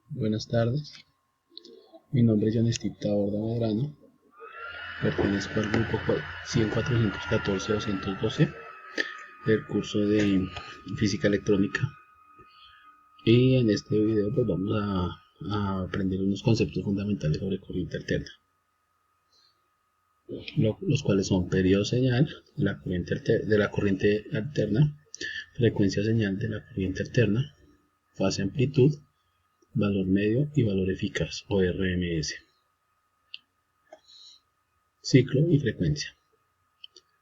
Buenas tardes, mi nombre es John Steve Taborda Medrano, pertenezco al grupo 100-414-212 del curso de Física Electrónica y en este video pues vamos a aprender unos conceptos fundamentales sobre corriente alterna, los cuales son periodo señal de la corriente alterna, frecuencia señal de la corriente alterna, fase amplitud, valor medio y valor eficaz o RMS. Ciclo y frecuencia.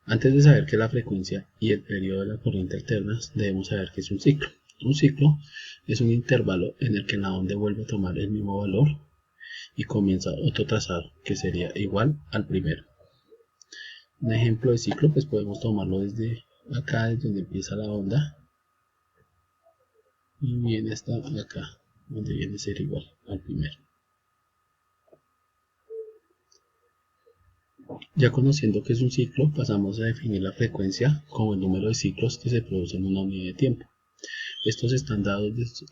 Antes de saber qué es la frecuencia y el periodo de la corriente alterna, debemos saber qué es un ciclo. Un ciclo es un intervalo en el que la onda vuelve a tomar el mismo valor y comienza otro trazado que sería igual al primero. Un ejemplo de ciclo pues podemos tomarlo desde acá, desde donde empieza la onda, y viene hasta acá, donde viene a ser igual al primero. Ya conociendo qué es un ciclo, pasamos a definir la frecuencia como el número de ciclos que se producen en una unidad de tiempo. Estos están dados,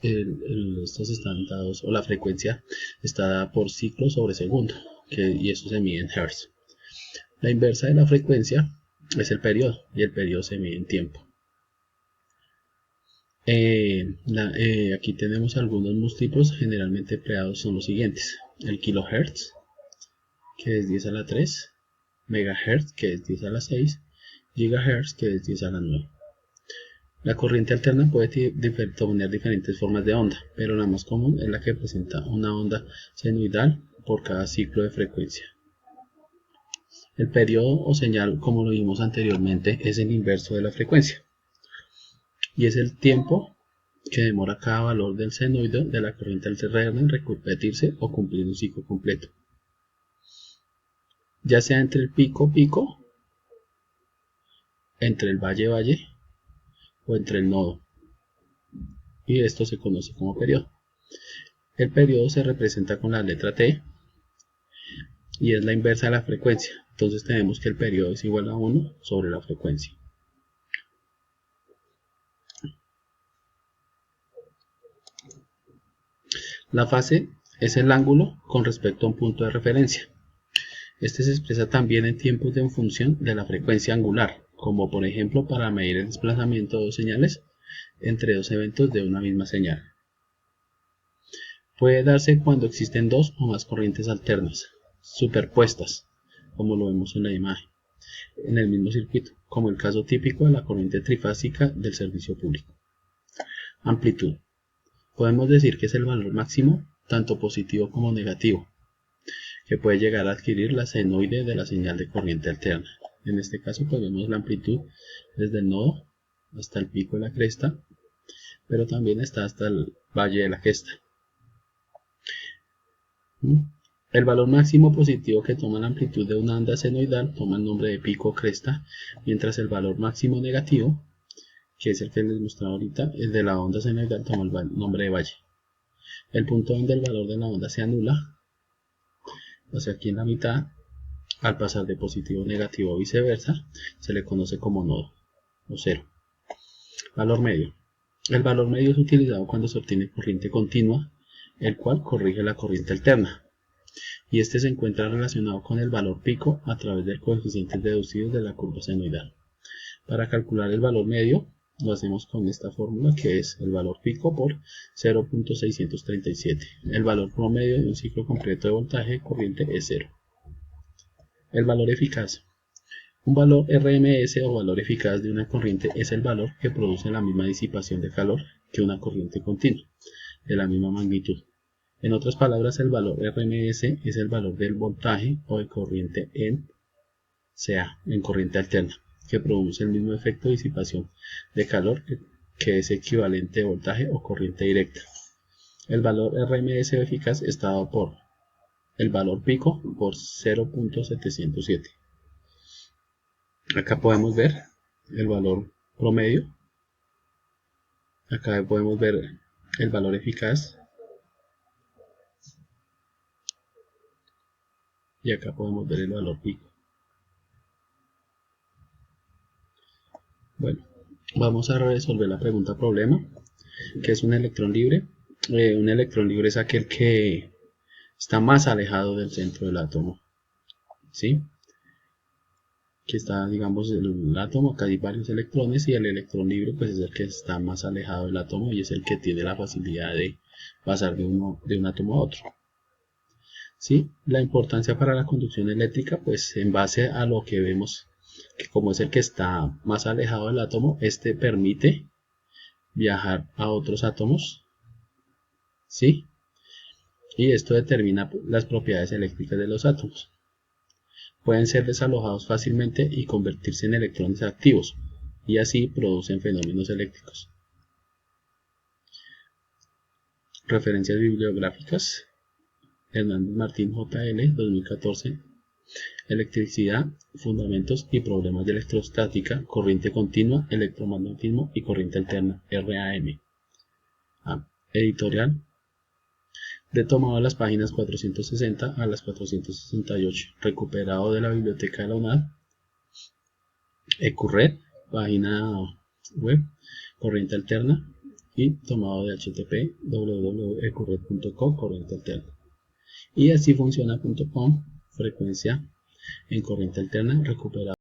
o la frecuencia está dada por ciclos sobre segundo, y eso se mide en Hertz. La inversa de la frecuencia es el periodo, y el periodo se mide en tiempo. Aquí tenemos algunos múltiplos generalmente empleados, son los siguientes: el kilohertz, que es 10 a la 3, megahertz, que es 10 a la 6, gigahertz, que es 10 a la 9. La corriente alterna puede tener diferentes formas de onda, pero la más común es la que presenta una onda senoidal por cada ciclo de frecuencia. El periodo o señal, como lo vimos anteriormente, es el inverso de la frecuencia, y es el tiempo que demora cada valor del senoide de la corriente alterna en repetirse o cumplir un ciclo completo, ya sea entre el pico-pico, entre el valle-valle o entre el nodo, y esto se conoce como periodo. El periodo se representa con la letra T y es la inversa de la frecuencia. Entonces tenemos que el periodo es igual a 1 sobre la frecuencia. La fase es el ángulo con respecto a un punto de referencia. Este se expresa también en tiempos en función de la frecuencia angular, como por ejemplo para medir el desplazamiento de dos señales entre dos eventos de una misma señal. Puede darse cuando existen dos o más corrientes alternas, superpuestas, como lo vemos en la imagen, en el mismo circuito, como el caso típico de la corriente trifásica del servicio público. Amplitud. Podemos decir que es el valor máximo, tanto positivo como negativo, que puede llegar a adquirir la senoide de la señal de corriente alterna. En este caso pues vemos la amplitud desde el nodo hasta el pico de la cresta, pero también está hasta el valle de la cresta. El valor máximo positivo que toma la amplitud de una onda senoidal toma el nombre de pico o cresta, mientras el valor máximo negativo, que es el que les mostraba ahorita, el de la onda senoidal, toma el nombre de valle. El punto donde el valor de la onda se anula, o sea aquí en la mitad, al pasar de positivo a negativo o viceversa, se le conoce como nodo o cero. Valor medio. El valor medio es utilizado cuando se obtiene corriente continua, el cual corrige la corriente alterna, y este se encuentra relacionado con el valor pico a través del coeficiente deducido de la curva senoidal. Para calcular el valor medio, lo hacemos con esta fórmula, que es el valor pico por 0.637. El valor promedio de un ciclo completo de voltaje corriente es 0. El valor eficaz. Un valor RMS o valor eficaz de una corriente es el valor que produce la misma disipación de calor que una corriente continua, de la misma magnitud. En otras palabras, el valor RMS es el valor del voltaje o de corriente en CA, en corriente alterna, que produce el mismo efecto de disipación de calor que es equivalente de voltaje o corriente directa. El valor RMS eficaz está dado por el valor pico por 0.707. Acá podemos ver el valor promedio. Acá podemos ver el valor eficaz. Y acá podemos ver el valor pico. Bueno, vamos a resolver la pregunta problema, que es un electrón libre Un electrón libre es aquel que está más alejado del centro del átomo, ¿sí? Que está, digamos, el átomo, acá hay varios electrones, y el electrón libre pues es el que está más alejado del átomo y es el que tiene la facilidad de pasar de un átomo a otro. ¿Sí? La importancia para la conducción eléctrica, pues en base a lo que vemos, que como es el que está más alejado del átomo, este permite viajar a otros átomos, ¿sí? Y esto determina las propiedades eléctricas de los átomos. Pueden ser desalojados fácilmente y convertirse en electrones activos, y así producen fenómenos eléctricos. Referencias bibliográficas: Hernández Martín, J.L., 2014. Electricidad, fundamentos y problemas de electrostática, corriente continua, electromagnetismo y corriente alterna, RAM. Editorial de tomado las páginas 460 a las 468, recuperado de la biblioteca de la UNAD. EcuRed, página web, corriente alterna, y tomado de HTTP, www.ecured.co, corriente alterna. Y así funciona.com, frecuencia en corriente alterna, recuperado